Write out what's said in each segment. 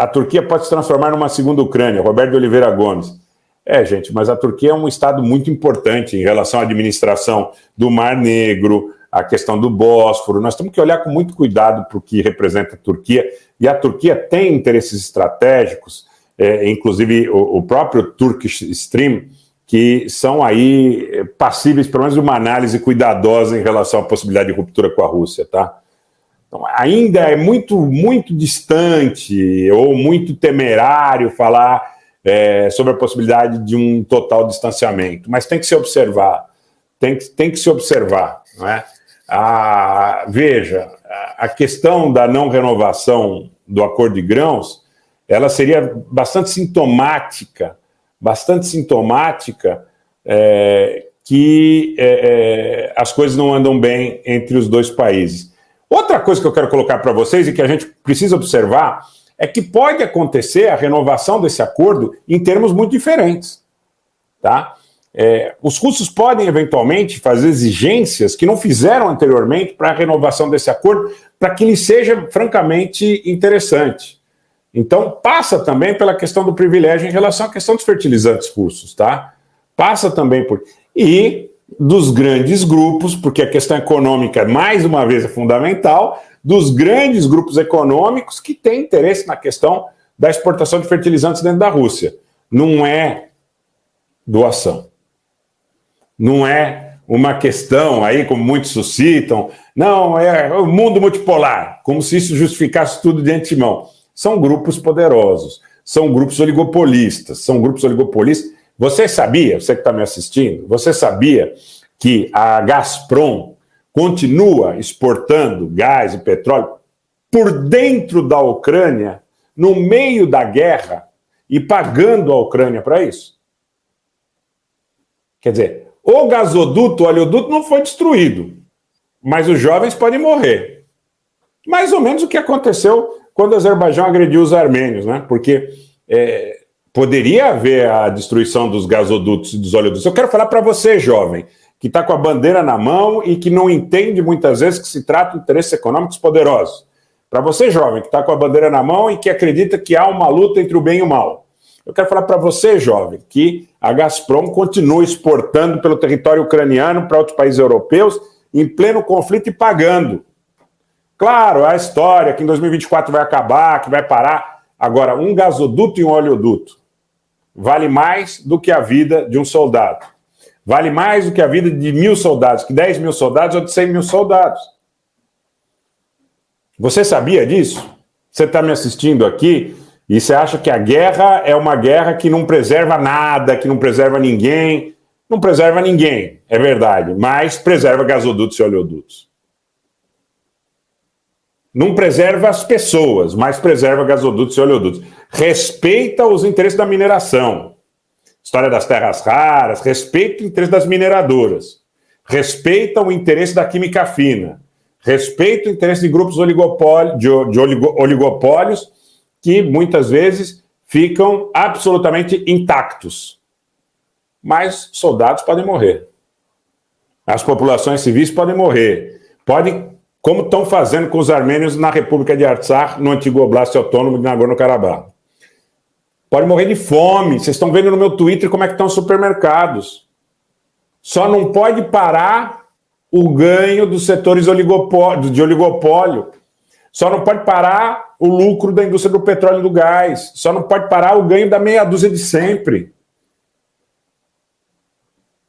a Turquia pode se transformar numa segunda Ucrânia, Roberto de Oliveira Gomes. Gente, mas a Turquia é um estado muito importante em relação à administração do Mar Negro, a questão do Bósforo. Nós temos que olhar com muito cuidado para o que representa a Turquia, e a Turquia tem interesses estratégicos, inclusive o próprio Turkish Stream, que são aí passíveis, pelo menos, de uma análise cuidadosa em relação à possibilidade de ruptura com a Rússia, tá? Então, ainda é muito, muito distante ou muito temerário falar sobre a possibilidade de um total distanciamento, mas tem que se observar, tem que se observar, não é? Veja, a questão da não renovação do acordo de grãos, ela seria bastante sintomática que as coisas não andam bem entre os dois países. Outra coisa que eu quero colocar para vocês e que a gente precisa observar é que pode acontecer a renovação desse acordo em termos muito diferentes, tá? Os russos podem, eventualmente, fazer exigências que não fizeram anteriormente para a renovação desse acordo, para que ele seja, francamente, interessante. Então, passa também pela questão do privilégio em relação à questão dos fertilizantes russos, tá? Passa também por... E dos grandes grupos, porque a questão econômica, mais uma vez, é fundamental, dos grandes grupos econômicos que têm interesse na questão da exportação de fertilizantes dentro da Rússia. Não é doação. Não é uma questão aí, como muitos suscitam, não, é o mundo multipolar, como se isso justificasse tudo de antemão. São grupos poderosos, são grupos oligopolistas, Você sabia, você que está me assistindo, você sabia que a Gazprom continua exportando gás e petróleo por dentro da Ucrânia, no meio da guerra, e pagando a Ucrânia para isso? Quer dizer, o gasoduto, o oleoduto não foi destruído, mas os jovens podem morrer. Mais ou menos o que aconteceu quando o Azerbaijão agrediu os armênios, né? Porque poderia haver a destruição dos gasodutos e dos oleodutos. Eu quero falar para você, jovem, que está com a bandeira na mão e que não entende muitas vezes que se trata de interesses econômicos poderosos. Para você, jovem, que está com a bandeira na mão e que acredita que há uma luta entre o bem e o mal. Eu quero falar para você, jovem, que a Gazprom continua exportando pelo território ucraniano para outros países europeus em pleno conflito e pagando. Claro, a história que em 2024 vai acabar, que vai parar. Agora, um gasoduto e um oleoduto vale mais do que a vida de um soldado. Vale mais do que a vida de 1.000 soldados, que 10 mil soldados ou de 100 mil soldados. Você sabia disso? Você está me assistindo aqui e você acha que a guerra é uma guerra que não preserva nada, que não preserva ninguém. Não preserva ninguém, é verdade, mas preserva gasodutos e oleodutos. Não preserva as pessoas, mas preserva gasodutos e oleodutos. Respeita os interesses da mineração. História das terras raras, respeita o interesse das mineradoras. Respeita o interesse da química fina. Respeita o interesse de grupos oligopólios que muitas vezes ficam absolutamente intactos. Mas soldados podem morrer. As populações civis podem morrer. Podem, como estão fazendo com os armênios na República de Artsakh, no antigo Oblast Autônomo de Nagorno-Karabakh. Pode morrer de fome. Vocês estão vendo no meu Twitter como é que estão os supermercados. Só não pode parar o ganho dos setores de oligopólio. Só não pode parar o lucro da indústria do petróleo e do gás. Só não pode parar o ganho da meia dúzia de sempre.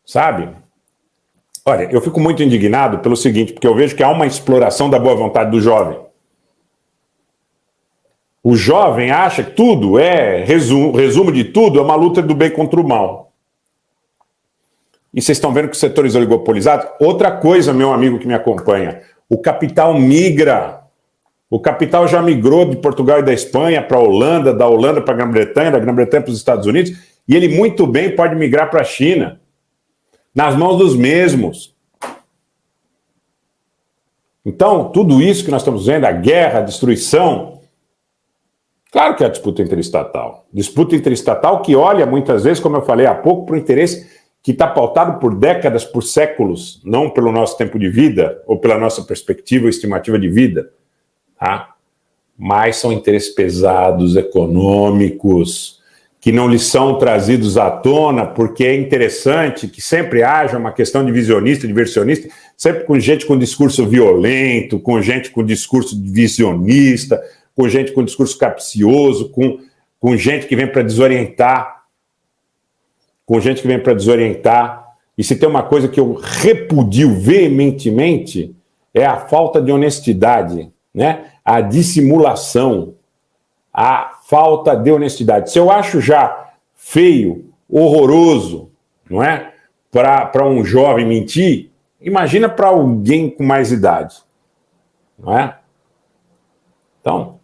Sabe? Olha, eu fico muito indignado pelo seguinte, porque eu vejo que há uma exploração da boa vontade do jovem. O jovem acha que tudo resumo de tudo, é uma luta do bem contra o mal. E vocês estão vendo que os setores oligopolizados... Outra coisa, meu amigo que me acompanha, o capital migra. O capital já migrou de Portugal e da Espanha para a Holanda, da Holanda para a Grã-Bretanha, da Grã-Bretanha para os Estados Unidos, e ele muito bem pode migrar para a China, nas mãos dos mesmos. Então, tudo isso que nós estamos vendo, a guerra, a destruição... Claro que é a disputa interestatal. Disputa interestatal que olha, muitas vezes, como eu falei há pouco, para o interesse que está pautado por décadas, por séculos, não pelo nosso tempo de vida, ou pela nossa perspectiva ou estimativa de vida. Tá? mas são interesses pesados, econômicos, que não lhes são trazidos à tona, porque é interessante que sempre haja uma questão divisionista, diversionista, sempre com gente com discurso violento, com gente com discurso divisionista, com gente com discurso capcioso, com gente que vem para desorientar, E se tem uma coisa que eu repudio veementemente, é a falta de honestidade, né? A dissimulação, a falta de honestidade. Se eu acho já feio, horroroso, não é? Para um jovem mentir, imagina para alguém com mais idade, não é? Então,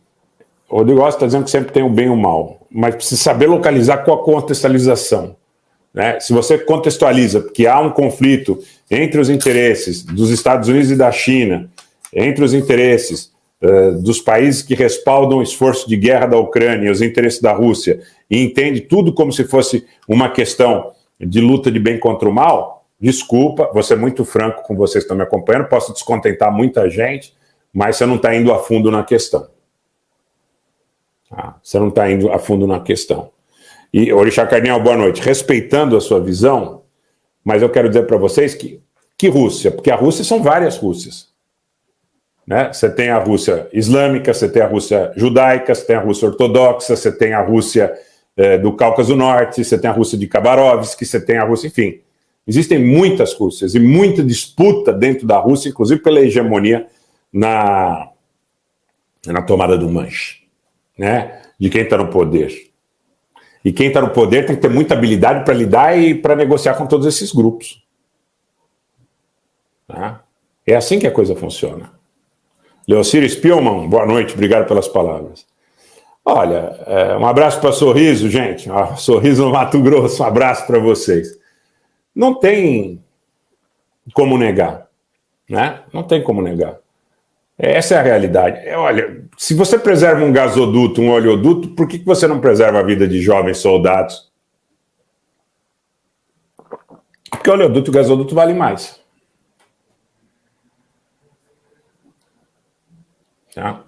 o Rodrigo Rossi está dizendo que sempre tem o bem e o mal, mas precisa saber localizar qual a contextualização, né? Se você contextualiza que há um conflito entre os interesses dos Estados Unidos e da China, entre os interesses dos países que respaldam o esforço de guerra da Ucrânia e os interesses da Rússia, e entende tudo como se fosse uma questão de luta de bem contra o mal, desculpa, vou ser muito franco com vocês que estão me acompanhando, posso descontentar muita gente, mas você não está indo a fundo na questão. Você não está indo a fundo na questão. E, Orixá Carniel, boa noite. Respeitando a sua visão, mas eu quero dizer para vocês que Rússia, porque a Rússia são várias Rússias. Né? Você tem a Rússia islâmica, você tem a Rússia judaica, você tem a Rússia ortodoxa, você tem a Rússia do Cáucaso Norte, você tem a Rússia de Khabarovsk, você tem a Rússia, enfim. Existem muitas Rússias e muita disputa dentro da Rússia, inclusive pela hegemonia na tomada do manche, né? De quem está no poder. E quem está no poder tem que ter muita habilidade para lidar e para negociar com todos esses grupos. Tá? É assim que a coisa funciona. Leocir Spielmann, boa noite, obrigado pelas palavras. Olha, um abraço para Sorriso, gente. Sorriso no Mato Grosso, um abraço para vocês. Não tem como negar, né? Não tem como negar. Essa é a realidade. Olha, se você preserva um gasoduto, um oleoduto, por que você não preserva a vida de jovens soldados? Porque o oleoduto e o gasoduto valem mais. Tá?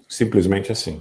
Simplesmente assim.